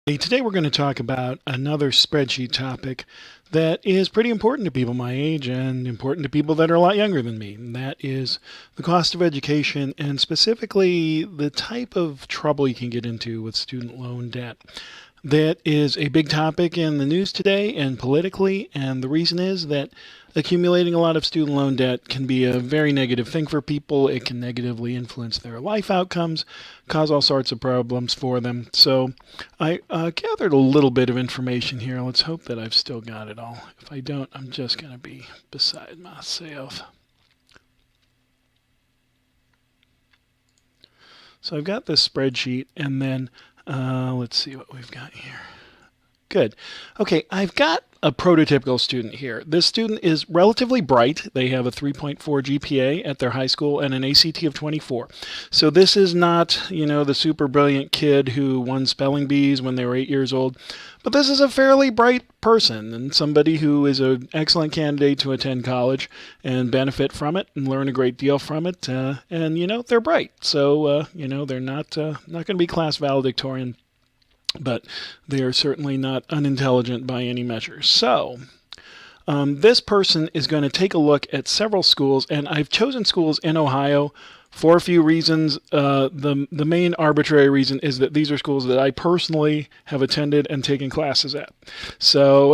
Hey, today we're going to talk about another spreadsheet topic that is pretty important to people my age and important to people that are a lot younger than me. And that is the cost of education and specifically the type of trouble you can get into with student loan debt. That is a big topic in the news today and politically, and the reason is that accumulating a lot of student loan debt can be a very negative thing for people. It can negatively influence their life outcomes, cause all sorts of problems for them. So I gathered a little bit of information here. Let's hope that I've still got it all. If I don't, I'm just going to be beside myself. So I've got this spreadsheet, and then let's see what we've got here. Good. Okay, I've got a prototypical student here. This student is relatively bright. They have a 3.4 GPA at their high school and an ACT of 24. So this is not, the super brilliant kid who won spelling bees when they were 8 years old. But this is a fairly bright person and somebody who is an excellent candidate to attend college and benefit from it and learn a great deal from it. And, they're bright. So, they're not going to be class valedictorian, but they are certainly not unintelligent by any measure. So this person is going to take a look at several schools, and I've chosen schools in Ohio for a few reasons. The main arbitrary reason is that these are schools that I personally have attended and taken classes at. So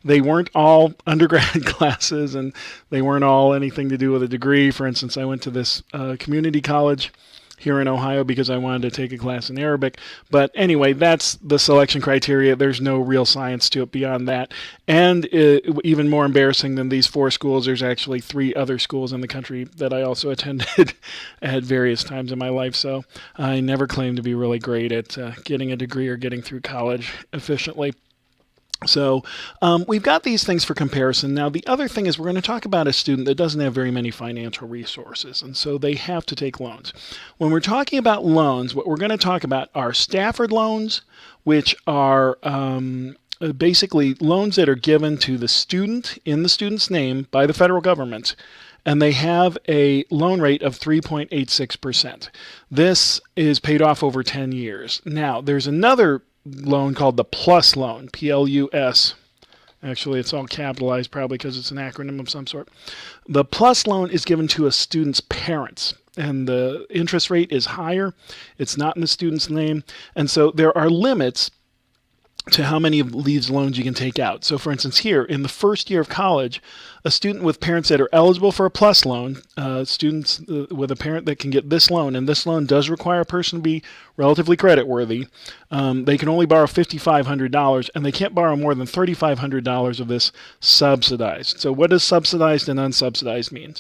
they weren't all undergrad classes, and they weren't all anything to do with a degree. For instance, I went to this community college here in Ohio because I wanted to take a class in Arabic. But anyway, that's the selection criteria. There's no real science to it beyond that. And even more embarrassing than these four schools, there's actually 3 other schools in the country that I also attended at various times in my life. So I never claimed to be really great at getting a degree or getting through college efficiently. So we've got these things for comparison. Now, the other thing is we're going to talk about a student that doesn't have very many financial resources, and so they have to take loans. When we're talking about loans, what we're going to talk about are Stafford loans, which are basically loans that are given to the student in the student's name by the federal government, and they have a loan rate of 3.86%. This is paid off over 10 years. Now, there's another loan called the PLUS loan, P-L-U-S. Actually, it's all capitalized probably because it's an acronym of some sort. The PLUS loan is given to a student's parents, and the interest rate is higher. It's not in the student's name, and so there are limits to how many of these loans you can take out. So for instance, here in the first year of college, a student with parents that are eligible for a PLUS loan, students with a parent that can get this loan, and this loan does require a person to be relatively creditworthy. They can only borrow $5,500, and they can't borrow more than $3,500 of this subsidized. So what does subsidized and unsubsidized mean?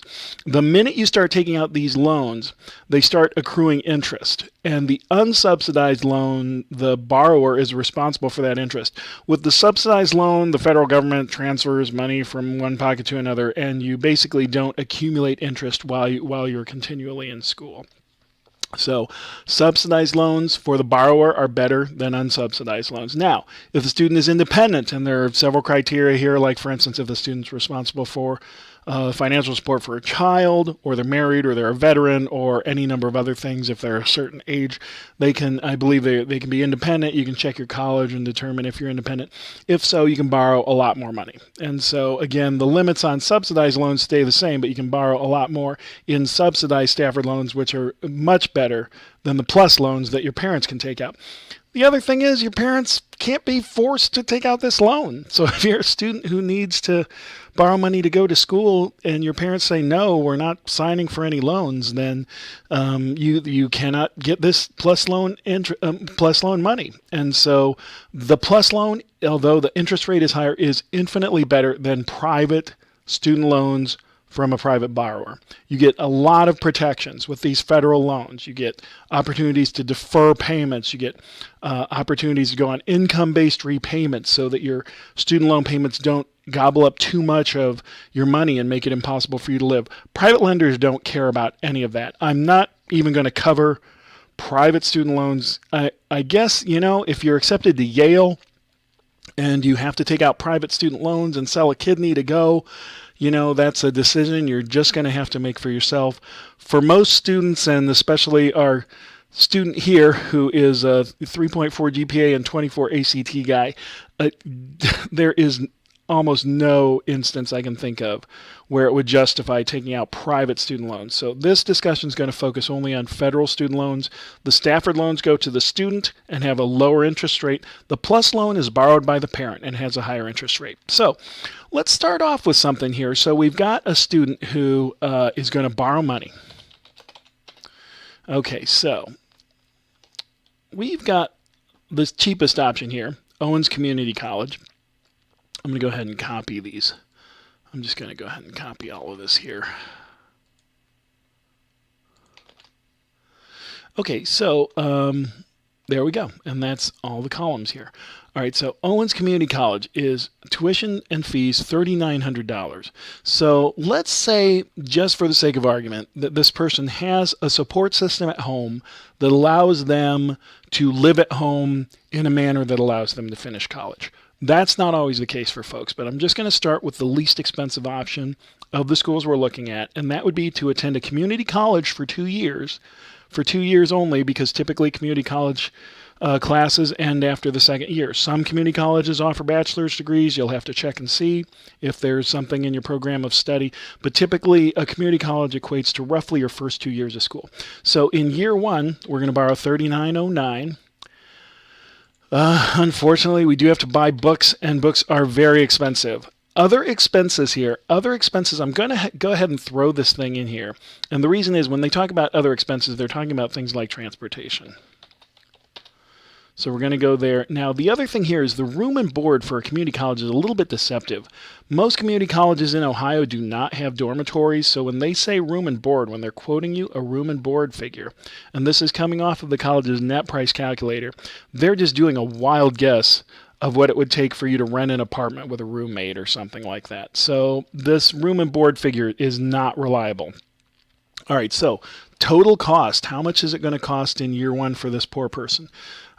The minute you start taking out these loans, they start accruing interest. And the unsubsidized loan, the borrower is responsible for that interest. With the subsidized loan, the federal government transfers money from one pocket to another, and you basically don't accumulate interest while you're continually in school. So subsidized loans for the borrower are better than unsubsidized loans. Now, if the student is independent, and there are several criteria here, like for instance, if the student's responsible for financial support for a child, or they're married, or they're a veteran, or any number of other things, if they're a certain age, I believe they can be independent. You can check your college and determine if you're independent. If so, you can borrow a lot more money. And so again, the limits on subsidized loans stay the same, but you can borrow a lot more in subsidized Stafford loans, which are much better than the PLUS loans that your parents can take out. The other thing is your parents can't be forced to take out this loan. So if you're a student who needs to borrow money to go to school and your parents say, no, we're not signing for any loans, then you cannot get this PLUS loan money. And so the PLUS loan, although the interest rate is higher, is infinitely better than private student loans from a private borrower. You get a lot of protections with these federal loans. You get opportunities to defer payments. You get opportunities to go on income-based repayments so that your student loan payments don't gobble up too much of your money and make it impossible for you to live. Private lenders don't care about any of that. I'm not even going to cover private student loans. I guess, if you're accepted to Yale and you have to take out private student loans and sell a kidney to go, that's a decision you're just going to have to make for yourself. For most students, and especially our student here who is a 3.4 GPA and 24 ACT guy, there is almost no instance I can think of where it would justify taking out private student loans. So this discussion is going to focus only on federal student loans. The Stafford loans go to the student and have a lower interest rate. The PLUS loan is borrowed by the parent and has a higher interest rate. So let's start off with something here. So we've got a student who is going to borrow money. Okay, so we've got the cheapest option here, Owens Community College. I'm going to go ahead and copy these. I'm just going to go ahead and copy all of this here. Okay, so there we go. And that's all the columns here. All right, so Owens Community College is tuition and fees $3,900. So let's say, just for the sake of argument, that this person has a support system at home that allows them to live at home in a manner that allows them to finish college. That's not always the case for folks, but I'm just going to start with the least expensive option of the schools we're looking at, and that would be to attend a community college for 2 years, for 2 years only, because typically community college classes end after the second year. Some community colleges offer bachelor's degrees. You'll have to check and see if there's something in your program of study, but typically a community college equates to roughly your first 2 years of school. So in year one, we're going to borrow $3,909. Unfortunately, we do have to buy books, and books are very expensive. Other expenses here, I'm going to go ahead and throw this thing in here. And the reason is when they talk about other expenses, they're talking about things like transportation. So we're going to go there. Now, the other thing here is the room and board for a community college is a little bit deceptive. Most community colleges in Ohio do not have dormitories, so when they say room and board, when they're quoting you a room and board figure, and this is coming off of the college's net price calculator, they're just doing a wild guess of what it would take for you to rent an apartment with a roommate or something like that. So this room and board figure is not reliable. All right, so total cost. How much is it going to cost in year one for this poor person?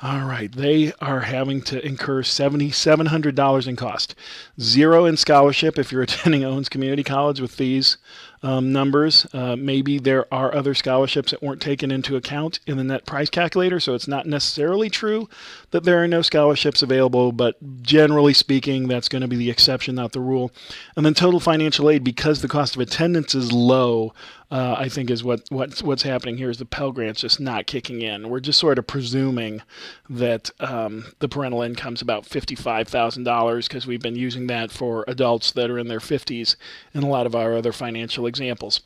All right, they are having to incur $7,700 in cost. Zero in scholarship if you're attending Owens Community College with these numbers. Maybe there are other scholarships that weren't taken into account in the net price calculator, so it's not necessarily true that there are no scholarships available, but generally speaking, that's going to be the exception, not the rule. And then total financial aid, because the cost of attendance is low, I think is what's happening here is the Pell Grant's just not kicking in. We're just sort of presuming that the parental income's about $55,000 because we've been using that for adults that are in their 50s in a lot of our other financial examples.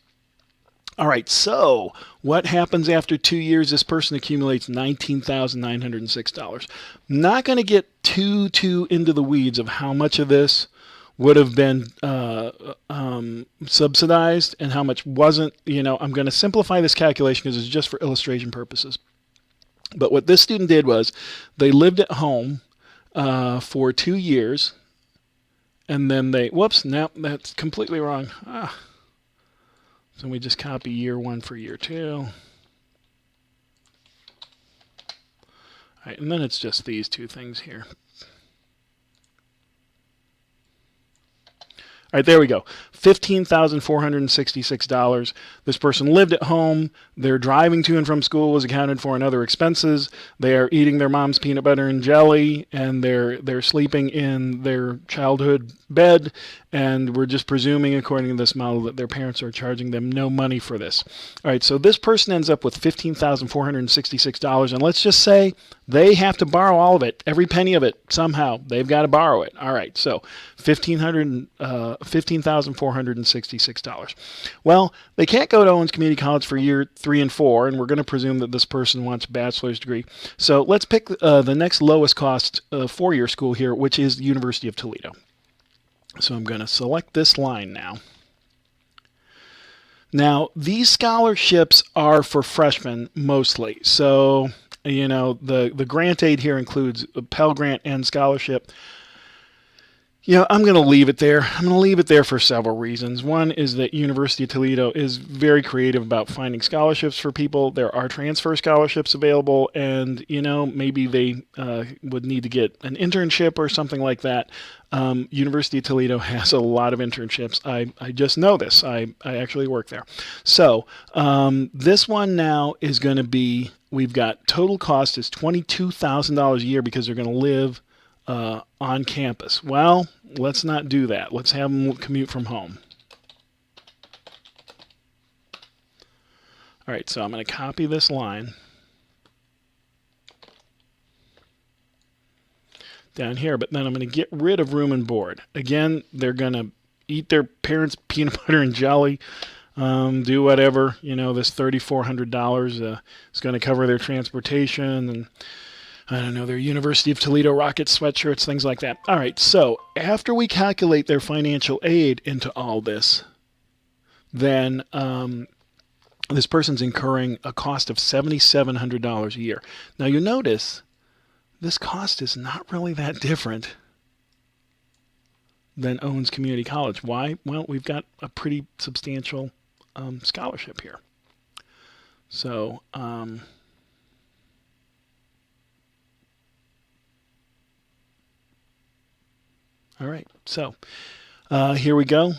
All right, so what happens after 2 years? This person accumulates $19,906. Not going to get too into the weeds of how much of this would have been subsidized and how much wasn't. I'm going to simplify this calculation because it's just for illustration purposes. But what this student did was they lived at home for 2 years, and then no, that's completely wrong. So we just copy year one for year two. All right, and then it's just these two things here. All right, there we go. $15,466. This person lived at home. Their driving to and from school was accounted for in other expenses. They are eating their mom's peanut butter and jelly, and they're sleeping in their childhood bed. And we're just presuming, according to this model, that their parents are charging them no money for this. All right, so this person ends up with $15,466, and let's just say they have to borrow all of it, every penny of it, somehow. They've got to borrow it. All right, so $15,466. Well, they can't go to Owens Community College for year 3 and 4, and we're going to presume that this person wants a bachelor's degree. So let's pick the next lowest cost 4-year school here, which is the University of Toledo. So I'm going to select this line now. Now, these scholarships are for freshmen mostly. So, the grant aid here includes a Pell Grant and scholarship. I'm going to leave it there. I'm going to leave it there for several reasons. One is that University of Toledo is very creative about finding scholarships for people. There are transfer scholarships available, and maybe they would need to get an internship or something like that. University of Toledo has a lot of internships. I just know this. I actually work there. So this one now is going to be, we've got total cost is $22,000 a year because they're going to live on campus. Well, let's not do that. Let's have them commute from home. All right, so I'm going to copy this line down here, but then I'm going to get rid of room and board. Again, they're going to eat their parents' peanut butter and jelly, do whatever. This $3,400 is going to cover their transportation and I don't know, their University of Toledo Rocket sweatshirts, things like that. All right, so after we calculate their financial aid into all this, then this person's incurring a cost of $7,700 a year. Now you notice this cost is not really that different than Owens Community College. Why? Well, we've got a pretty substantial scholarship here. So all right, so here we go.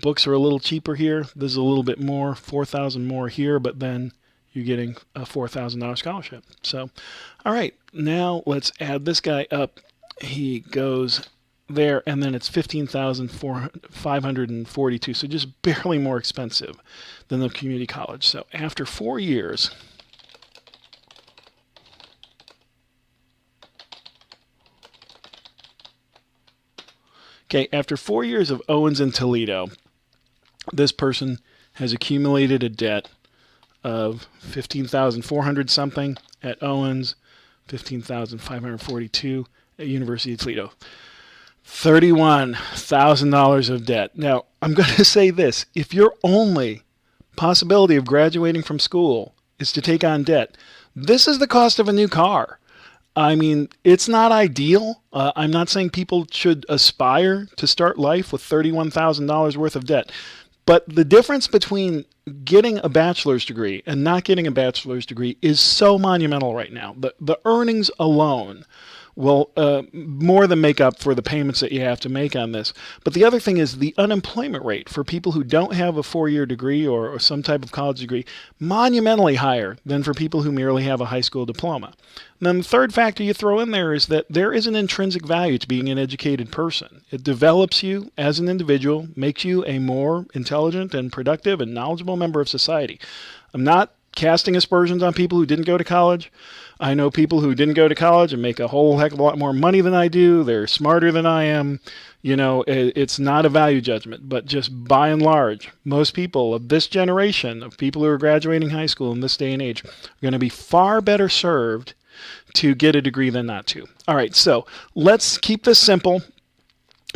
Books are a little cheaper here. This is a little bit more, $4,000 more here, but then you're getting a $4,000 scholarship. So, all right, now let's add this guy up. He goes there, and then it's $15,542, so just barely more expensive than the community college. So after 4 years, okay, after 4 years of Owens and Toledo, this person has accumulated a debt of $15,400 something at Owens, $15,542 at University of Toledo. $31,000 of debt. Now, I'm going to say this. If your only possibility of graduating from school is to take on debt, this is the cost of a new car. I mean, it's not ideal. I'm not saying people should aspire to start life with $31,000 worth of debt. But the difference between getting a bachelor's degree and not getting a bachelor's degree is so monumental right now. The earnings alone will more than make up for the payments that you have to make on this. But the other thing is the unemployment rate for people who don't have a 4-year degree or some type of college degree, monumentally higher than for people who merely have a high school diploma. And then the third factor you throw in there is that there is an intrinsic value to being an educated person. It develops you as an individual, makes you a more intelligent and productive and knowledgeable member of society. I'm not casting aspersions on people who didn't go to college. I know people who didn't go to college and make a whole heck of a lot more money than I do. They're smarter than I am. It's not a value judgment, but just by and large, most people of this generation, of people who are graduating high school in this day and age, are going to be far better served to get a degree than not to. All right, so let's keep this simple.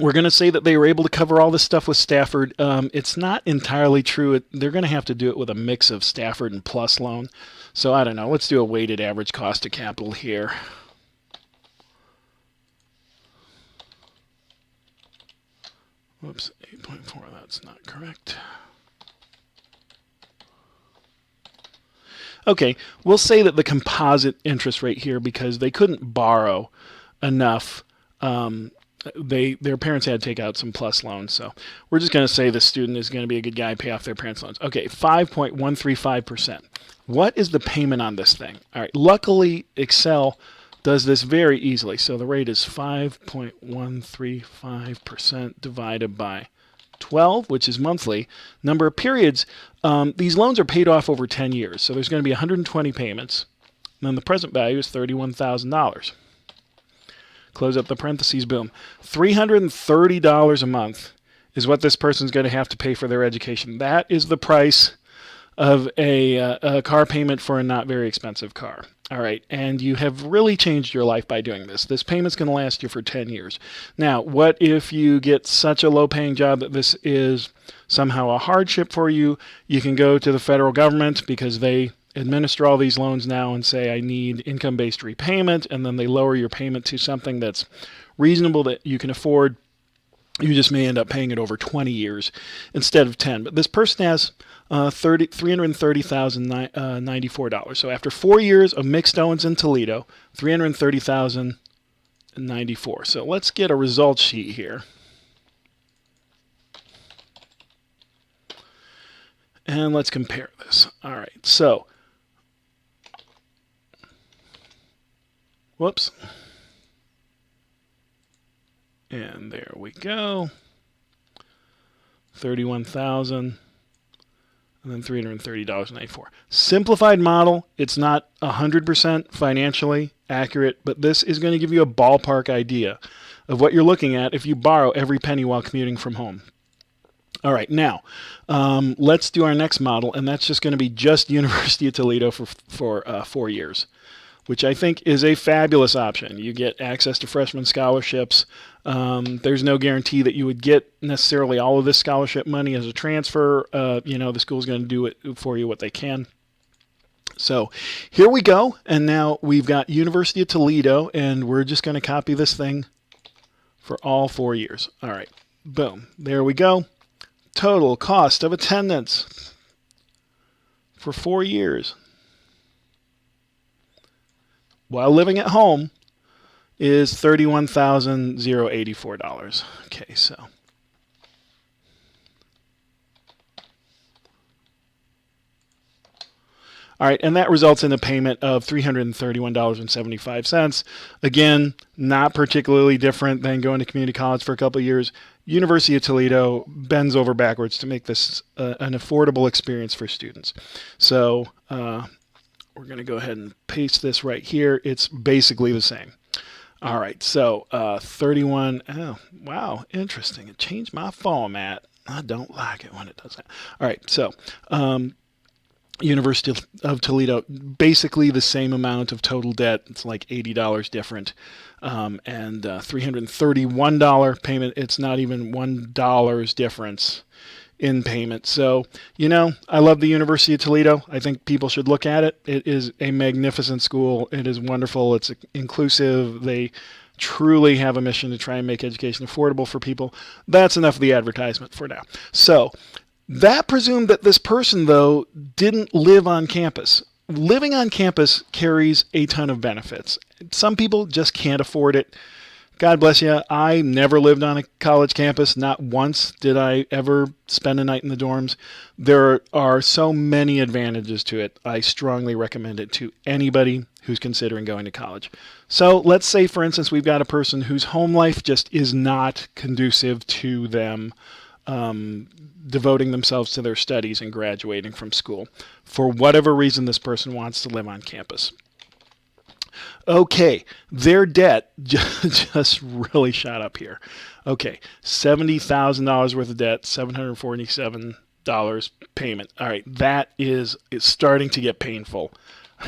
We're going to say that they were able to cover all this stuff with Stafford. It's not entirely true. They're going to have to do it with a mix of Stafford and PLUS loan. So I don't know. Let's do a weighted average cost of capital here. Whoops, 8.4. That's not correct. Okay, we'll say that the composite interest rate here, because they couldn't borrow enough, their parents had to take out some PLUS loans, so we're just going to say the student is going to be a good guy and pay off their parents' loans. Okay, 5.135%. What is the payment on this thing? All right, luckily Excel does this very easily. So the rate is 5.135% divided by 12, which is monthly. Number of periods, these loans are paid off over 10 years. So there's going to be 120 payments. And then the present value is $31,000. Close up the parentheses, boom. $330 a month is what this person's going to have to pay for their education. That is the price of a car payment for a not very expensive car. All right, and you have really changed your life by doing this. This payment's going to last you for 10 years. Now, what if you get such a low-paying job that this is somehow a hardship for you? You can go to the federal government because they administer all these loans now and say, I need income-based repayment, and then they lower your payment to something that's reasonable that you can afford. You just may end up paying it over 20 years instead of 10. But this person has $330,094. So after 4 years of mixed Owens in Toledo, $330,094. So let's get a results sheet here. And let's compare this. All right, so, whoops. And there we go. 31,000 and then $330.94. Simplified model. It's not 100% financially accurate, but this is going to give you a ballpark idea of what you're looking at if you borrow every penny while commuting from home. All right, now let's do our next model, and that's just going to be just University of Toledo for 4 years, which I think is a fabulous option. You get access to freshman scholarships. There's no guarantee that you would get necessarily all of this scholarship money as a transfer. The school's going to do it for you what they can. So here we go, and now we've got University of Toledo, and we're just going to copy this thing for all 4 years. All right, boom, there we go. Total cost of attendance for 4 years while living at home is $31,084. Okay, so all right, and that results in a payment of $331.75. Again, not particularly different than going to community college for a couple of years. University of Toledo bends over backwards to make this an affordable experience for students. So we're going to go ahead and paste this right here. It's basically the same. All right, so 31. Oh, wow, interesting. It changed my format. I don't like it when it does that. All right, so University of Toledo, basically the same amount of total debt. It's like $80 different. And $331 payment. It's not even $1 difference in payment. So, I love the University of Toledo. I think people should look at it. It is a magnificent school. It is wonderful. It's inclusive. They truly have a mission to try and make education affordable for people. That's enough of the advertisement for now. So that presumed that this person, though, didn't live on campus. Living on campus carries a ton of benefits. Some people just can't afford it. God bless you. I never lived on a college campus. Not once did I ever spend a night in the dorms. There are so many advantages to it. I strongly recommend it to anybody who's considering going to college. So let's say, for instance, we've got a person whose home life just is not conducive to them devoting themselves to their studies and graduating from school. For whatever reason, this person wants to live on campus. Okay, their debt just really shot up here. Okay, $70,000 worth of debt, $747 payment. All right, that is starting to get painful.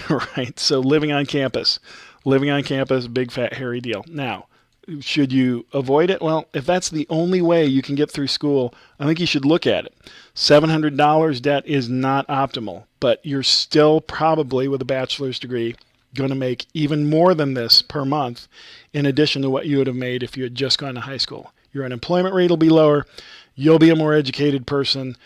Right, so living on campus, big fat hairy deal. Now, should you avoid it? Well, if that's the only way you can get through school, I think you should look at it. $700 debt is not optimal, but you're still probably, with a bachelor's degree, going to make even more than this per month in addition to what you would have made if you had just gone to high school. Your unemployment rate will be lower. You'll be a more educated person.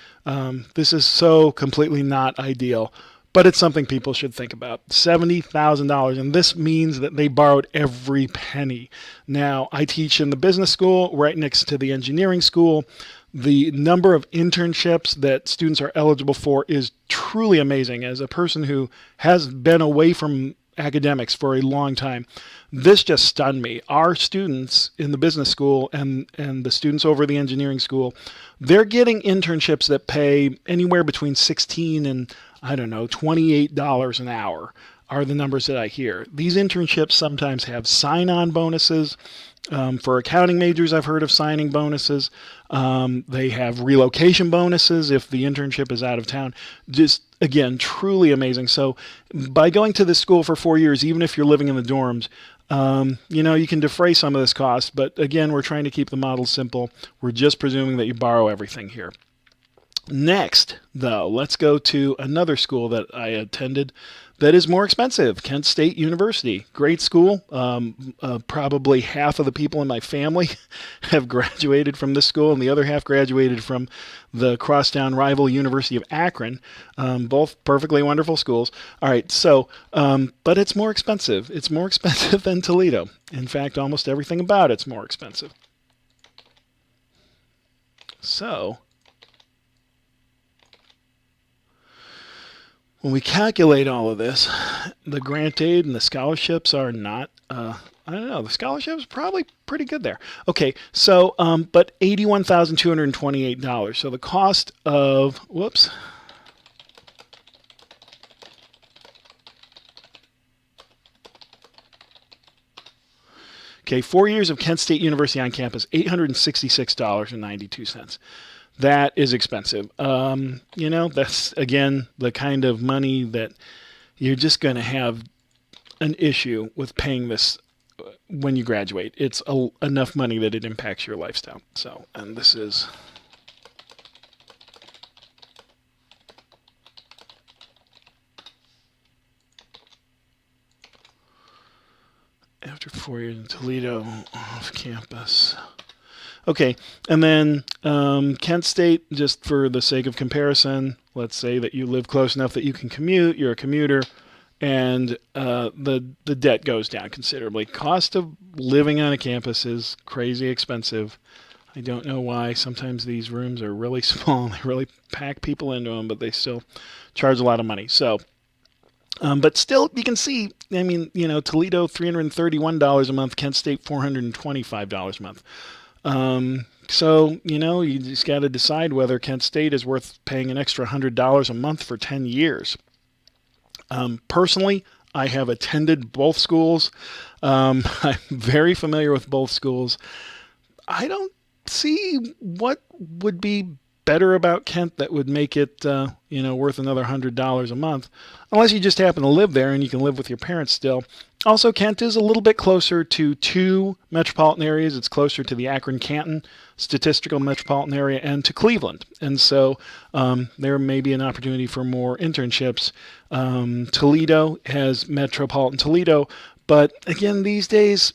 This is so completely not ideal, but it's something people should think about. $70,000, and this means that they borrowed every penny. Now, I teach in the business school right next to the engineering school. The number of internships that students are eligible for is truly amazing. As a person who has been away from academics for a long time, this just stunned me. Our students in the business school and the students over the engineering school, they're getting internships that pay anywhere between $16 and $28 an hour are the numbers that I hear. These internships sometimes have sign-on bonuses. For accounting majors, I've heard of signing bonuses. They have relocation bonuses if the internship is out of town. Just, again, truly amazing. So by going to this school for 4 years, even if you're living in the dorms, you can defray some of this cost. But again, we're trying to keep the model simple. We're just presuming that you borrow everything here. Next, though, let's go to another school that I attended. that is more expensive. Kent State University, great school. Probably half of the people in my family have graduated from this school, and the other half graduated from the crosstown rival University of Akron. Both perfectly wonderful schools. All right, so, but it's more expensive. It's more expensive than Toledo. In fact, almost everything about it's more expensive. So, when we calculate all of this, the grant aid and the scholarships are not, I don't know, the scholarships are probably pretty good there. Okay, so, but $81,228. So the cost of, whoops. Okay, 4 years of Kent State University on campus, $866.92. That is expensive. That's, again, the kind of money that you're just going to have an issue with paying this when you graduate. It's enough money that it impacts your lifestyle. So, and this is... after 4 years in Toledo, off campus. Okay, and then Kent State, just for the sake of comparison, let's say that you live close enough that you can commute, you're a commuter, and the debt goes down considerably. Cost of living on a campus is crazy expensive. I don't know why. Sometimes these rooms are really small and they really pack people into them, but they still charge a lot of money. So, but still, you can see, I mean, Toledo, $331 a month, Kent State, $425 a month. So, you just got to decide whether Kent State is worth paying an extra $100 a month for 10 years. Personally, I have attended both schools. I'm very familiar with both schools. I don't see what would be better about Kent that would make it, worth another $100 a month, unless you just happen to live there and you can live with your parents still. Also, Kent is a little bit closer to two metropolitan areas. It's closer to the Akron-Canton statistical metropolitan area and to Cleveland. And so there may be an opportunity for more internships. Toledo has Metropolitan Toledo, but again, these days,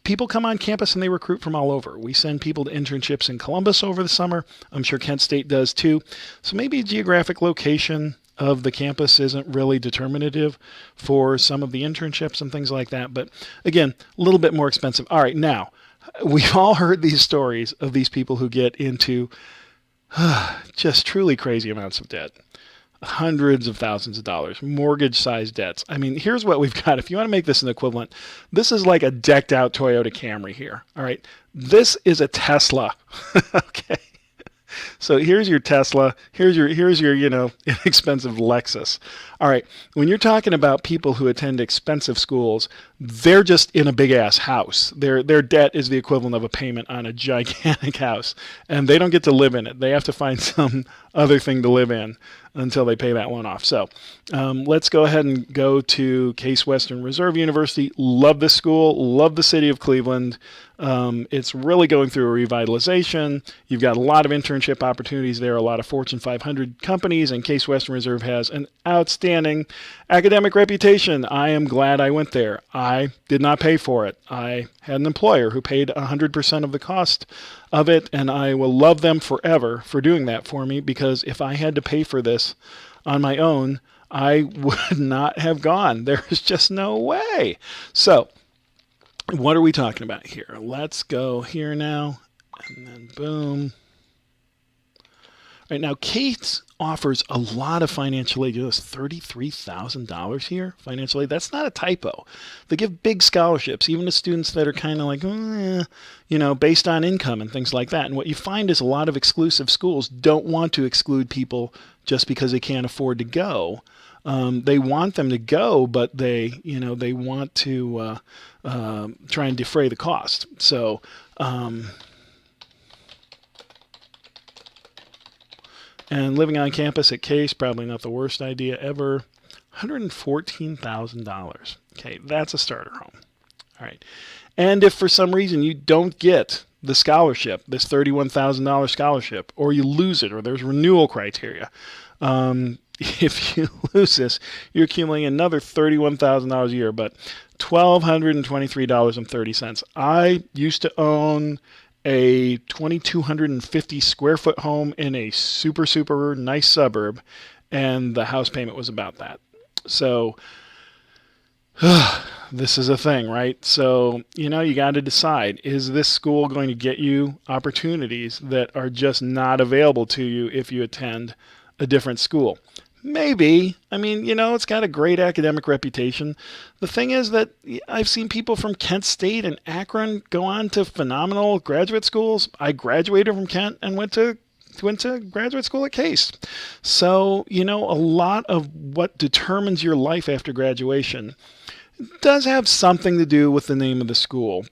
people come on campus and they recruit from all over. We send people to internships in Columbus over the summer. I'm sure Kent State does too. So maybe geographic location of the campus isn't really determinative for some of the internships and things like that. But again, a little bit more expensive. All right, now, we've all heard these stories of these people who get into just truly crazy amounts of debt. Hundreds of thousands of dollars, mortgage-sized debts. I mean, here's what we've got. If you want to make this an equivalent, this is like a decked-out Toyota Camry here. All right, this is a Tesla. Okay, so here's your Tesla. Here's your inexpensive Lexus. All right, when you're talking about people who attend expensive schools, they're just in a big-ass house. Their debt is the equivalent of a payment on a gigantic house, and they don't get to live in it. They have to find some other thing to live in until they pay that one off. So let's go ahead and go to Case Western Reserve University. Love this school. Love the city of Cleveland. It's really going through a revitalization. You've got a lot of internship opportunities there, a lot of Fortune 500 companies, and Case Western Reserve has an outstanding academic reputation. I am glad I went there. I did not pay for it. I had an employer who paid 100% of the cost of it, and I will love them forever for doing that for me, because if I had to pay for this on my own, I would not have gone. There's just no way. So, what are we talking about here? Let's go here now, and then boom. All right, now Case offers a lot of financial aid. It's $33,000 here, financial aid. That's not a typo. They give big scholarships, even to students that are kind of like, based on income and things like that. And what you find is a lot of exclusive schools don't want to exclude people just because they can't afford to go. They want them to go, but they want to try and defray the cost. So, and living on campus at Case, probably not the worst idea ever. $114,000. Okay, that's a starter home. All right. And if for some reason you don't get the scholarship, this $31,000 scholarship, or you lose it, or there's renewal criteria, if you lose this, you're accumulating another $31,000 a year, but $1,223.30. I used to own a 2,250 square foot home in a super, super nice suburb, and the house payment was about that. So, this is a thing, right? So, you got to decide, is this school going to get you opportunities that are just not available to you if you attend a different school? Maybe. I mean, it's got a great academic reputation. The thing is that I've seen people from Kent State and Akron go on to phenomenal graduate schools. I graduated from Kent and went to graduate school at Case. So, a lot of what determines your life after graduation does have something to do with the name of the school.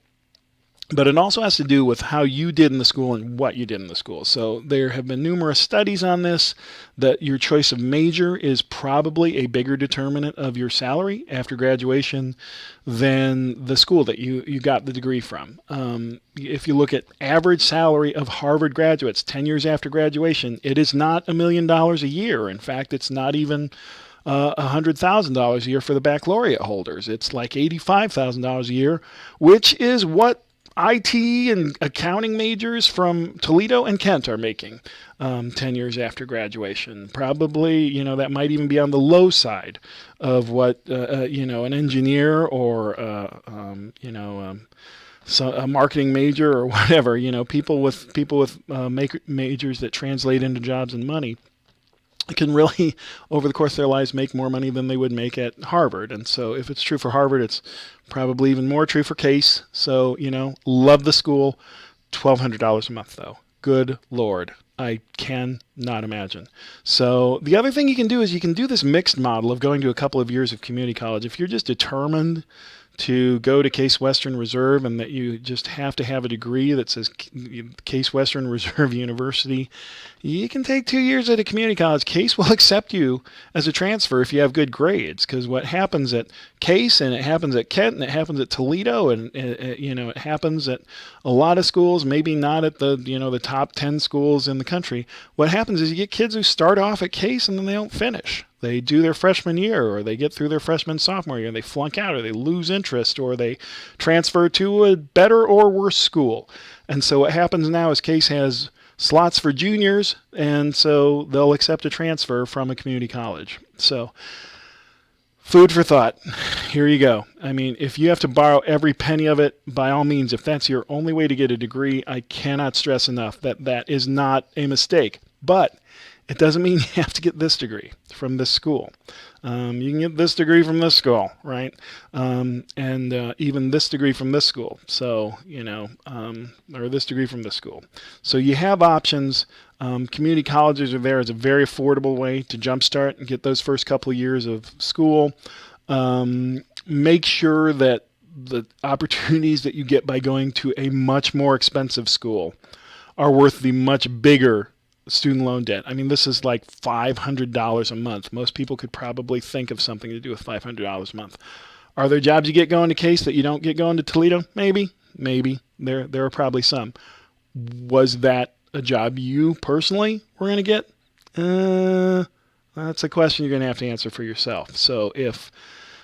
But it also has to do with how you did in the school and what you did in the school. So there have been numerous studies on this, that your choice of major is probably a bigger determinant of your salary after graduation than the school that you got the degree from. If you look at average salary of Harvard graduates 10 years after graduation, it is not $1 million a year. In fact, it's not even $100,000 a year for the baccalaureate holders. It's like $85,000 a year, which is what IT and accounting majors from Toledo and Kent are making 10 years after graduation. Probably, that might even be on the low side of what, an engineer or, so a marketing major or whatever, people with majors that translate into jobs and money can really, over the course of their lives, make more money than they would make at Harvard. And so if it's true for Harvard, it's probably even more true for Case. So, love the school. $1,200 a month, though. Good Lord. I cannot imagine. So the other thing you can do is you can do this mixed model of going to a couple of years of community college. If you're just determined to go to Case Western Reserve and that you just have to have a degree that says Case Western Reserve University, you can take 2 years at a community college. Case will accept you as a transfer if you have good grades, because what happens at Case, and it happens at Kent, and it happens at Toledo, and it happens at a lot of schools, maybe not at the top 10 schools in the country. What happens is you get kids who start off at Case and then they don't finish. They do their freshman year, or they get through their freshman sophomore year, and they flunk out, or they lose interest, or they transfer to a better or worse school. And so what happens now is Case has slots for juniors, and so they'll accept a transfer from a community college. So food for thought. Here you go. I mean, if you have to borrow every penny of it, by all means, if that's your only way to get a degree, I cannot stress enough that that is not a mistake. But it doesn't mean you have to get this degree from this school. You can get this degree from this school, right? And even this degree from this school. So, or this degree from this school. So you have options. Community colleges are there as a very affordable way to jumpstart and get those first couple of years of school. Make sure that the opportunities that you get by going to a much more expensive school are worth the much bigger student loan debt. I mean, this is like $500 a month. Most people could probably think of something to do with $500 a month. Are there jobs you get going to Case that you don't get going to Toledo? Maybe. There are probably some. Was that a job you personally were going to get? That's a question you're going to have to answer for yourself. So if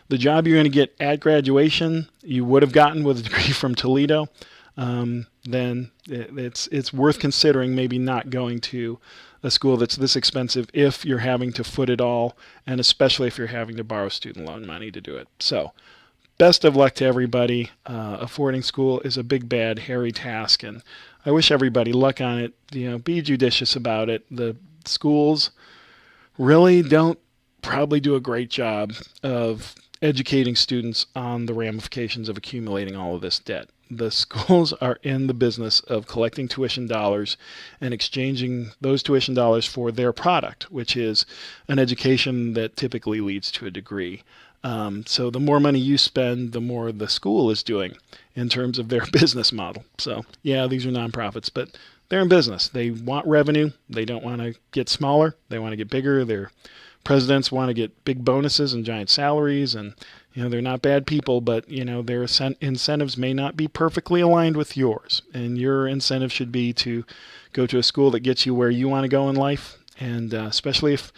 the job you're going to get at graduation you would have gotten with a degree from Toledo, then it's worth considering maybe not going to a school that's this expensive if you're having to foot it all, and especially if you're having to borrow student loan money to do it. So best of luck to everybody. Affording school is a big, bad, hairy task, and I wish everybody luck on it. Be judicious about it. The schools really don't probably do a great job of educating students on the ramifications of accumulating all of this debt. The schools are in the business of collecting tuition dollars and exchanging those tuition dollars for their product, which is an education that typically leads to a degree. So the more money you spend, the more the school is doing in terms of their business model. So yeah, these are nonprofits, but they're in business. They want revenue. They don't want to get smaller. They want to get bigger. Their presidents want to get big bonuses and giant salaries, and they're not bad people, but their incentives may not be perfectly aligned with yours. And your incentive should be to go to a school that gets you where you want to go in life. And especially if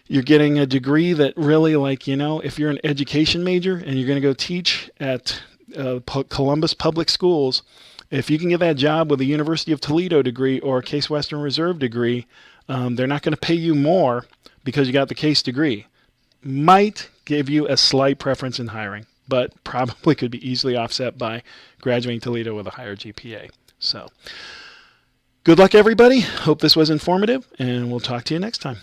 You're getting a degree that really, like, if you're an education major and you're going to go teach at Columbus Public Schools, if you can get that job with a University of Toledo degree or a Case Western Reserve degree, they're not going to pay you more because you got the Case degree. Might give you a slight preference in hiring, but probably could be easily offset by graduating Toledo with a higher GPA. So good luck, everybody. Hope this was informative, and we'll talk to you next time.